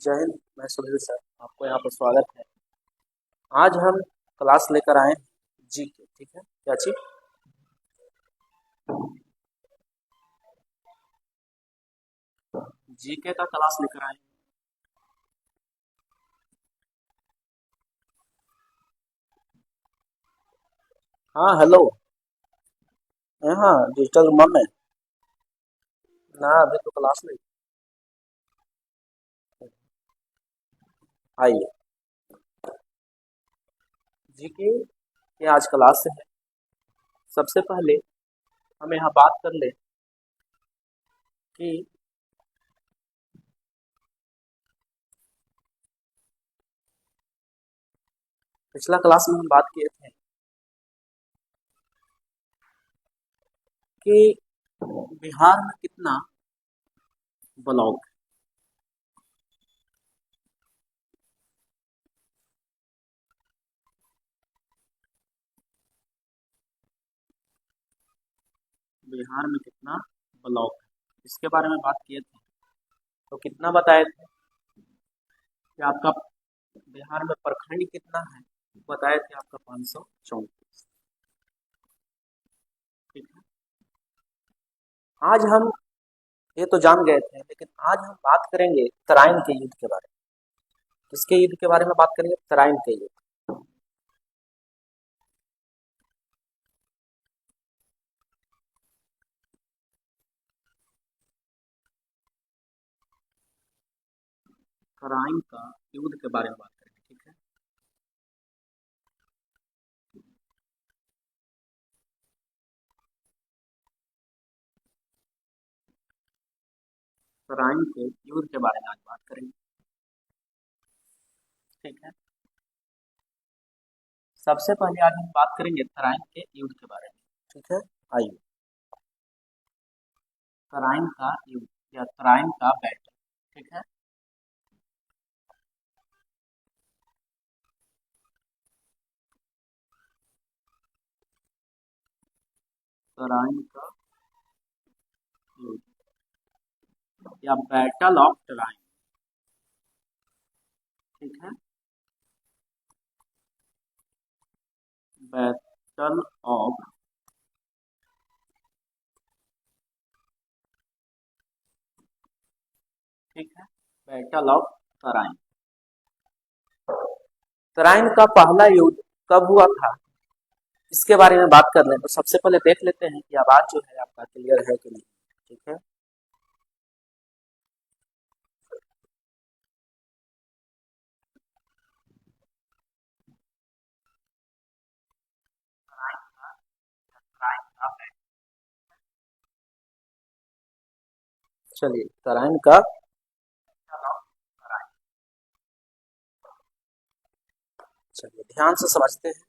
जय हिंद। मैं सुधीर सर, आपको यहाँ पर स्वागत है। आज हम क्लास लेकर आए हैं जी के। ठीक है, क्या चीज? जी के का क्लास लेकर आए हैं। हाँ हेलो। हाँ डिजिटल रूम में ना, अभी तो क्लास नहीं। आइए, जी के आज क्लास है। सबसे पहले हम यहाँ बात कर ले कि पिछला क्लास में हम बात किए थे कि बिहार में कितना ब्लॉक है। बिहार में कितना ब्लॉक है, इसके बारे में बात किए थे। तो कितना बताए थे कि आपका बिहार में प्रखंड कितना है? बताए थे आपका 534। ठीक है, आज हम ये तो जान गए थे, लेकिन आज हम बात करेंगे तराइन के युद्ध के बारे में। किसके युद्ध के बारे में बात करेंगे? तराइन के युद्ध। तराइन का युद्ध के बारे में बात करेंगे। ठीक है, तराइन के युद्ध के बारे में आज बात करेंगे। ठीक है, सबसे पहले आज हम बात करेंगे तराइन के युद्ध के बारे में। ठीक है, आइए। तराइन का युद्ध या तराइन का बैटल। ठीक है, तराइन का युद्ध या बैटल ऑफ तराइन। ठीक है, बैटल ऑफ ठीक है, बैटल ऑफ तराइन। तराइन का पहला युद्ध कब हुआ था, इसके बारे में बात कर लें तो सबसे पहले देख लेते हैं कि आवाज जो है आपका क्लियर है कि नहीं। ठीक है, चलिए तराइन का चलिए ध्यान से समझते हैं।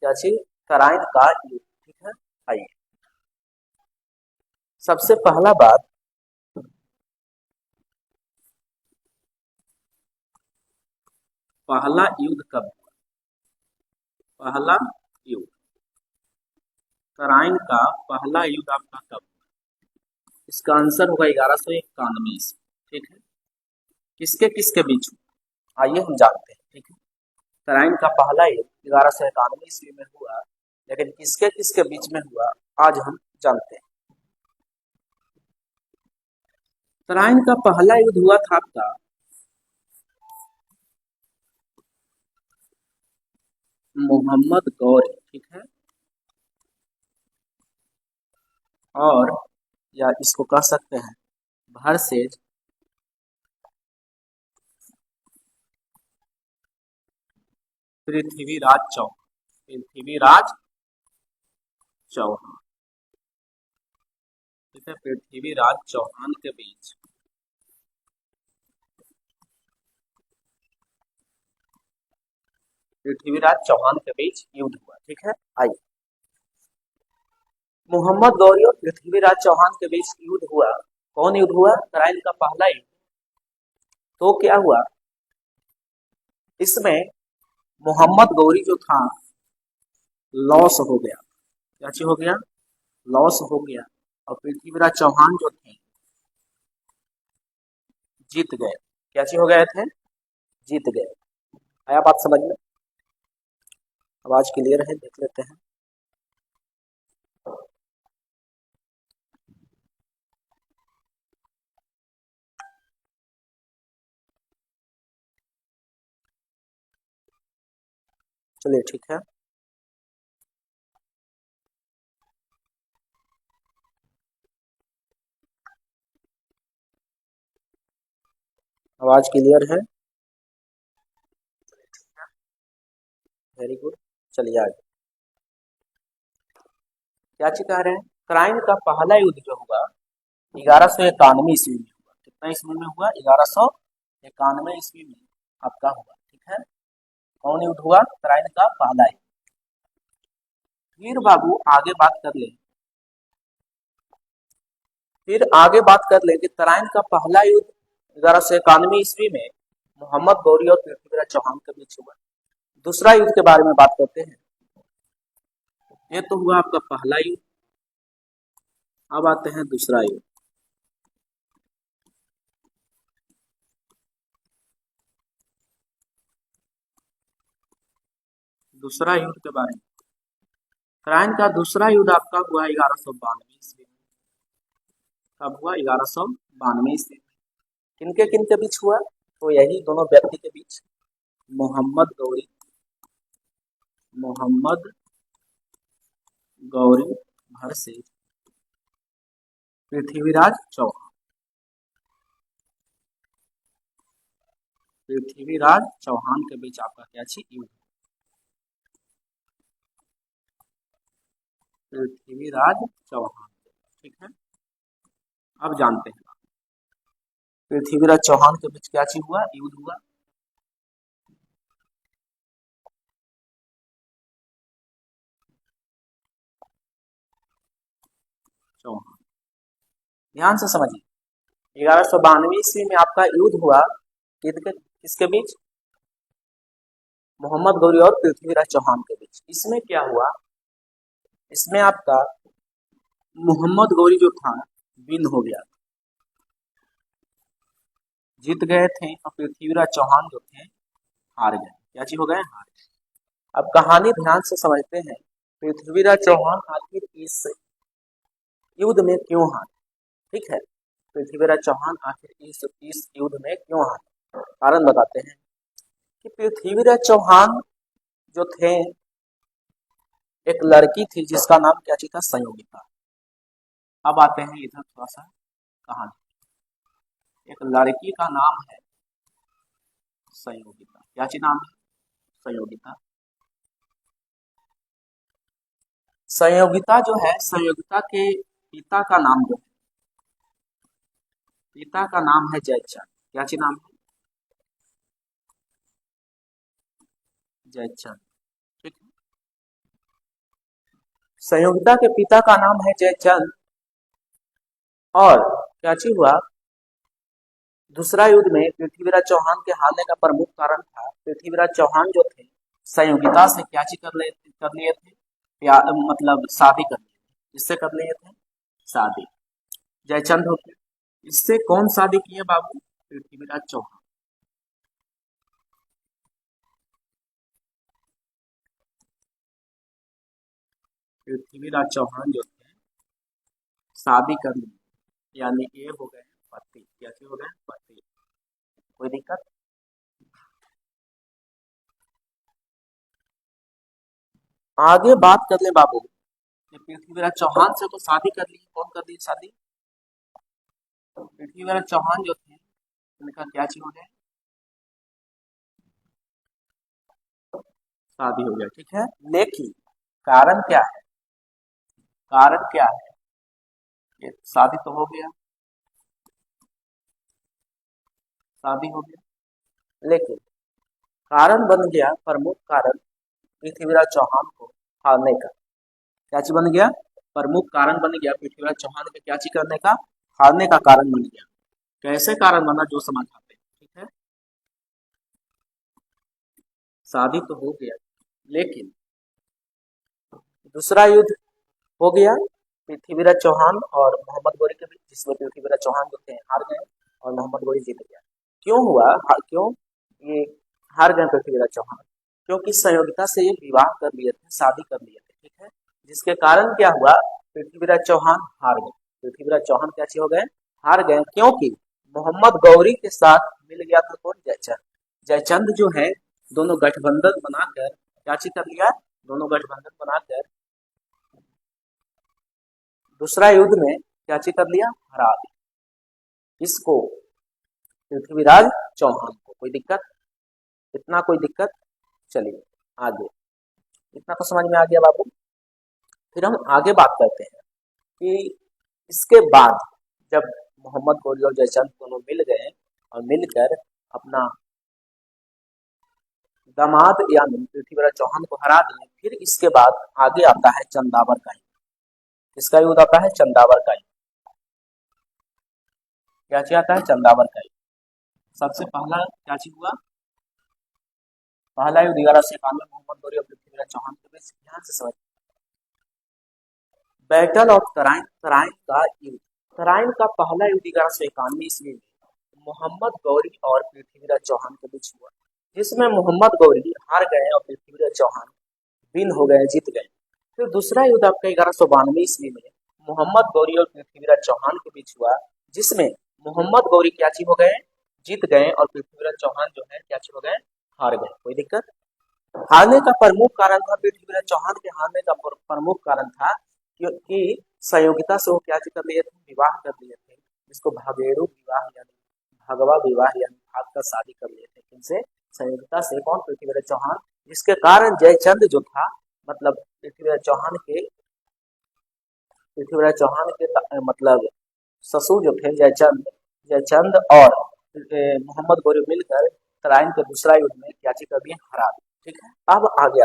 क्या चीज? तराइन का युद्ध। ठीक है, आइए। सबसे पहला बात, पहला युद्ध कब हुआ? पहला युद्ध, तराइन का पहला युद्ध आपका कब हुआ? इसका आंसर होगा 1191 ईस्वी। ठीक है, किसके किसके बीच हुआ? आइए हम जानते हैं। ठीक है, तराइन का पहला युद्ध 1191 ईस्वी में हुआ, लेकिन किसके किसके बीच में हुआ आज हम जानते हैं। तराइन का पहला युद्ध हुआ था आपका मोहम्मद गौरी। ठीक है, और या इसको कह सकते हैं भरसेज पृथ्वीराज चौहान। पृथ्वीराज चौहान। ठीक है, पृथ्वीराज चौहान के बीच पृथ्वीराज चौहान के बीच युद्ध हुआ। ठीक है, आइए। मोहम्मद गौरी और पृथ्वीराज चौहान के बीच युद्ध हुआ। कौन युद्ध हुआ? तराइन का पहला युद्ध। तो क्या हुआ इसमें? मोहम्मद गौरी जो था लॉस हो गया। क्या चीज हो गया? लॉस हो गया। और पृथ्वीराज चौहान जो थे जीत गए। क्या चीज हो गए थे? जीत गए। आया बात समझ में? आवाज क्लियर है? देख लेते हैं। चलिए ठीक है। आवाज क्लियर है? Very good. चलिए आगे। क्या चीज कह रहे हैं? क्राइम का पहला युद्ध जो हुआ 1191 ईस्वी में हुआ। कितना ईस्वी में हुआ? 1191 ईस्वी में आपका हुआ। ठीक है। कौन युद्ध हुआ? क्राइम का पहला युद्ध। फिर बाबू आगे बात कर ले। फिर आगे बात कर ले कि तराइन का पहला युद्ध 1191 ईस्वी में मोहम्मद गौरी और पृथ्वीराज चौहान के बीच हुआ। दूसरा युद्ध के बारे में बात करते हैं। ये तो हुआ आपका पहला युद्ध। अब आते हैं दूसरा युद्ध। दूसरा युद्ध के बारे में तराइन का दूसरा युद्ध आपका हुआ 1192 ईस्वी में। कब हुआ? 1192 ईस्वी में। किनके किनके बीच हुआ? तो यही दोनों व्यक्ति के बीच, मोहम्मद गौरी भर से पृथ्वीराज चौहान के बीच आपका क्या चीज? युद्ध। पृथ्वीराज चौहान। ठीक है। अब जानते हैं पृथ्वीराज चौहान के बीच क्या चीज हुआ? युद्ध हुआ। चौहान, ध्यान से समझिए। 1192 ईस्वी में आपका युद्ध हुआ किसके बीच? मोहम्मद गौरी और पृथ्वीराज चौहान के बीच। इसमें क्या हुआ? इसमें आपका मोहम्मद गौरी जो था विन हो गया, जीत गए थे, और पृथ्वीराज चौहान जो थे हार गए। क्या चीज हो गए? हार गए। अब कहानी ध्यान से समझते हैं। पृथ्वीराज चौहान आखिर इस युद्ध में क्यों हारे? ठीक है। पृथ्वीराज चौहान आखिर इस युद्ध में क्यों हारे? कारण बताते हैं कि पृथ्वीराज चौहान जो थे, एक लड़की थी जिसका नाम क्या चीज था? संयोगिता। अब आते हैं इधर थोड़ा सा कहानी। एक लड़की का नाम है संयोगिता। क्या चीज नाम है? संयोगिता। संयोगिता जो है, संयोगिता के पिता का नाम जो है, पिता का नाम है जयचंद। क्या चीज नाम है? जयचंद। ठीक है। संयोगिता के पिता का नाम है जयचंद। और क्या चीज हुआ? दूसरा युद्ध में पृथ्वीराज चौहान के हारने का प्रमुख कारण था, पृथ्वीराज चौहान जो थे संयोगिता से क्या चीज कर लिए थे? मतलब शादी कर लिए थे। इससे कर लिए थे शादी। जयचंद हो गया। इससे कौन शादी किए बाबू? पृथ्वीराज चौहान। पृथ्वीराज चौहान जो थे शादी कर ली, यानी ये हो गए पति। कैसे हो गए? पति। कोई दिक्कत? आगे बात कर ले बाबू। पृथ्वीराज चौहान से तो शादी कर ली। कौन कर ली शादी? पृथ्वीराज चौहान जो थे उनका क्या चीज हो गया? शादी हो गया। ठीक है। लेकिन कारण क्या है? कारण क्या है? ये शादी तो हो गया, शादी हो गया, लेकिन कारण बन गया, प्रमुख कारण पृथ्वीराज चौहान को हारने का। क्या चीज बन गया? प्रमुख कारण बन गया पृथ्वीराज चौहान के क्या चीज करने का? हारने का कारण बन गया। कैसे कारण बना? जो समझ आते हैं। ठीक है। शादी तो हो गया, लेकिन दूसरा युद्ध हो गया, पृथ्वीराज चौहान और मोहम्मद गौरी के बीच, जिसमें पृथ्वीराज चौहान जो थे हार गए और मोहम्मद गौरी जीत गया। क्यों हुआ, क्यों ये हार गए पृथ्वीराज चौहान? क्योंकि संयोगिता से ये विवाह कर लिए थे, शादी कर लिए थे, ठीक है। जिसके कारण क्या हुआ, पृथ्वीराज चौहान हार गए। पृथ्वीराज चौहान क्या हो गए, हार गए, क्योंकि मोहम्मद गौरी के साथ मिल गया था कौन, जयचंद। जयचंद जो है दोनों गठबंधन बनाकर क्या कर लिया, दोनों गठबंधन बनाकर दूसरा युद्ध में क्या कर लिया, हरा दिया। इसको पृथ्वीराज चौहान को। कोई दिक्कत, इतना कोई दिक्कत? चलिए आगे, इतना तो समझ में आ गया बाबू। फिर हम आगे बात करते हैं कि इसके बाद जब मोहम्मद गौरी और जयचंद दोनों मिल गए और मिलकर अपना दामाद यानी पृथ्वीराज चौहान को हरा दिए, फिर इसके बाद आगे आता है चंदावर का युद्ध। इसका युद्ध आता है चंदावर का युद्ध। क्या आता है, चंदावर का युद्ध। सबसे पहला क्या हुआ, पहला युद्ध 1191 मोहम्मद गौरी और पृथ्वीराज चौहान के बीच। ध्यान से समझ, बैटल ऑफ तराइन, तराइन का युद्ध। तराइन का पहला युद्ध 1191 ईस्वी में मोहम्मद गौरी और पृथ्वीराज चौहान के बीच हुआ, जिसमें मोहम्मद गौरी हार गए और पृथ्वीराज चौहान विन हो गए, जीत गए। फिर दूसरा युद्ध आपका 1192 ईस्वी में मोहम्मद गौरी और पृथ्वीराज चौहान के बीच हुआ, जिसमें मोहम्मद गौरी क्या हो गए, जीत गए, और पृथ्वीराज चौहान जो है क्या हो गए, हार गए। कोई दिक्कत? हारने का प्रमुख कारण था, पृथ्वीराज चौहान के हारने का प्रमुख कारण था क्योंकि संयोगिता से वो क्या कर लिए थे, विवाह कर लिए थे, जिसको भागेड़ू विवाह यानी भगवा विवाह यानी भाग कर शादी कर लिए थे। किनसे, संयोगिता से। कौन, पृथ्वीराज चौहान। जिसके कारण जयचंद जो था, मतलब पृथ्वीराज चौहान के मतलब ससुर जो थे जयचंद और मोहम्मद गौरी मिलकर तराइन के दूसरा युद्ध में क्या कर दिए, हरा दिए, ठीक है। अब आगे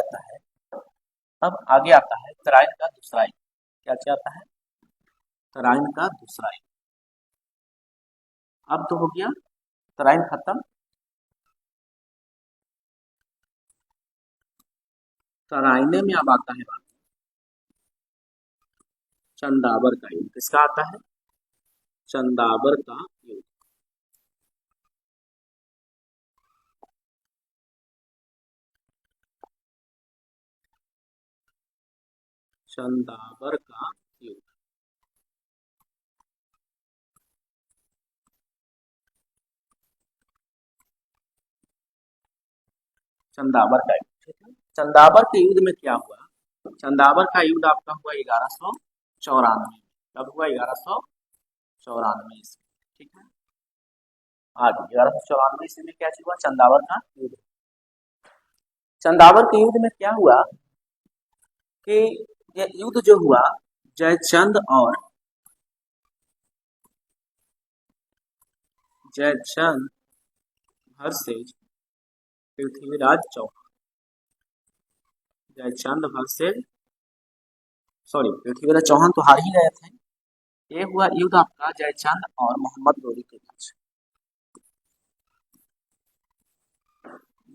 आता है तराइन का दूसरा युद्ध। क्या आता है, तराइन का दूसरा युद्ध। अब तो हो गया तराइन खत्म, तराइने में अब आता है बात चंदावर का युद्ध। किसका आता है, चंदावर का युद्ध। चंदावर का युद्ध। चंदावर का युद्ध, ठीक है। चंदावर के युद्ध में क्या हुआ, चंदावर का युद्ध आपका हुआ 1194 में। कब हुआ, 1194 ईस्वी, ठीक है। आगे 1194 ईस्वी में क्या हुआ, चंदावर का युद्ध। चंदावर के युद्ध में क्या हुआ कि यह युद्ध जो हुआ, Jaichand versus Prithviraj Chauhan. Jaichand versus, sorry Prithviraj Chauhan तो हार ही गए थे। ये हुआ युद्ध आपका जयचंद और मोहम्मद गौरी के बीच।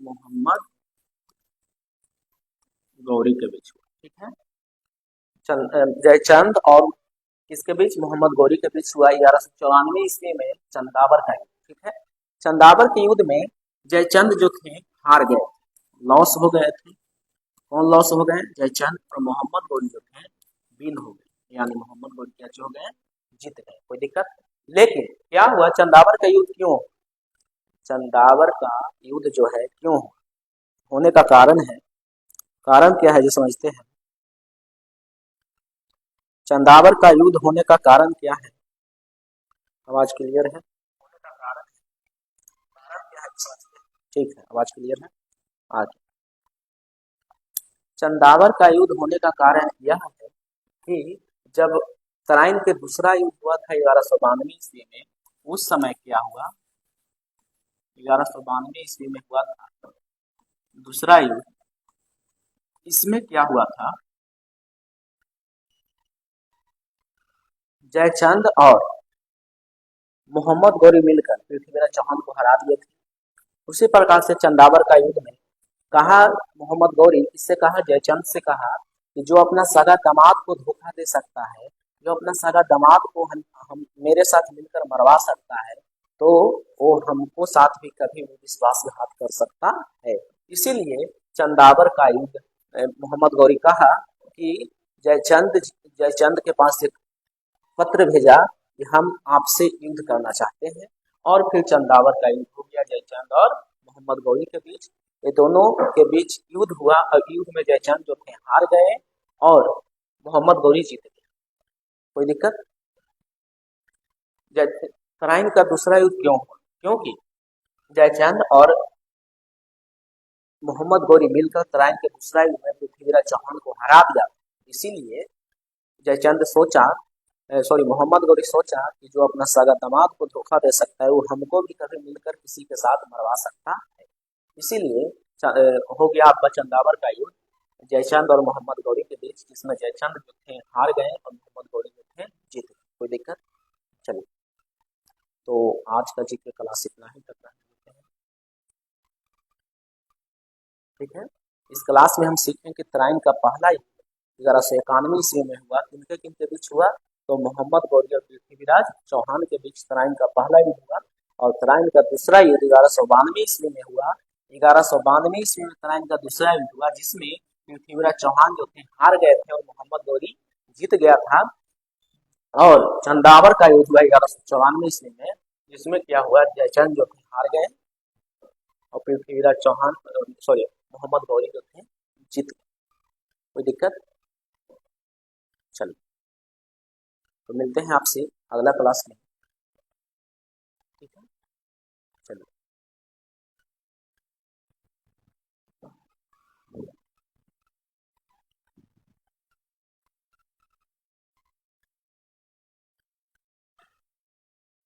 मोहम्मद गौरी के बीच हुआ, ठीक है। जयचंद और किसके बीच, मोहम्मद गौरी के बीच हुआ 1194 ईस्वी में चंदावर का युद्ध, ठीक है। चंदावर के युद्ध में जयचंद जो थे हार गए, लॉस हो गए थे। कौन लॉस हो गए, जयचंद, और मोहम्मद गौरी जो थे विन हो गए, यानी मोहम्मद गौरी क्या हो गए, जीत गए। कोई दिक्कत? लेकिन क्या हुआ, चंदावर का युद्ध क्यों, चंदावर का युद्ध जो है क्यों होने का कारण है, कारण क्या है जो समझते हैं। चंदावर का युद्ध होने का कारण क्या है, आवाज क्लियर है, होने का कारण क्या है समझते हैं, ठीक है, आवाज क्लियर है। आगे, चंदावर का युद्ध होने का कारण यह है कि जब तराइन के दूसरा युद्ध हुआ था 1192 ईस्वी में, उस समय क्या हुआ, 1192 ईस्वी में हुआ था दूसरा युद्ध। इसमें क्या हुआ था, जयचंद और मोहम्मद गौरी मिलकर पृथ्वीराज चौहान को हरा दिए थे। उसी प्रकार से चंदावर का युद्ध में कहा मोहम्मद गौरी, इससे कहा जयचंद से कहा कि जो अपना सगा दामाद को धोखा दे सकता है, जो अपना सगा दामाद को हम मेरे साथ मिलकर मरवा सकता है, तो वो हमको साथ भी कभी भी विश्वासघात कर सकता है। इसीलिए चंदावर का युद्ध मोहम्मद गौरी कहा कि जयचंद के पास एक पत्र भेजा कि हम आपसे युद्ध करना चाहते हैं, और फिर चंदावर का युद्ध हो गया जयचंद और मोहम्मद गौरी के बीच। ये दोनों के बीच युद्ध हुआ और युद्ध में जयचंद जो थे हार गए और मोहम्मद गौरी जीत गए। कोई दिक्कत? तराइन का दूसरा युद्ध क्यों हुआ? क्योंकि जयचंद और मोहम्मद गौरी मिलकर तराइन के दूसरा युद्ध में पृथ्वीराज चौहान को हरा दिया। इसीलिए मोहम्मद गौरी सोचा कि जो अपना सगा दामाद को धोखा दे सकता है, वो हमको भी कभी मिलकर किसी के साथ मरवा सकता है। इसीलिए हो गया आपका चंदावर का युद्ध जयचंद और मोहम्मद गौरी के बीच, जिसमें जयचंद जो थे हार गए और मोहम्मद गौरी जो थे जीत गए। कोई दिक्कत? चलिए, तो आज का जीके क्लास इतना ही तक रहने देते हैं, ठीक है। इस क्लास में हम सीखें कि तराइन का पहला युद्ध 1191 ईस्वी में हुआ। किनके किनके बीच हुआ? तो मोहम्मद गौरी और पृथ्वीराज चौहान के बीच तराइन का पहला युद्ध हुआ। और तराइन का दूसरा युद्ध 1192 ईस्वी में हुआ। 1192 ईस्वी में तराइन का दूसरा युद्ध हुआ, जिसमें पृथ्वीराज चौहान जो थे हार गए थे और मोहम्मद गौरी जीत गया था। और चंदावर का युद्ध हुआ 1194 ईस्वी में, जिसमें क्या हुआ, जयचंद जो थे हार गए और पृथ्वीराज मोहम्मद गौरी जो थे जीत गए। कोई दिक्कत? चलिए, तो मिलते हैं आपसे अगला क्लास में।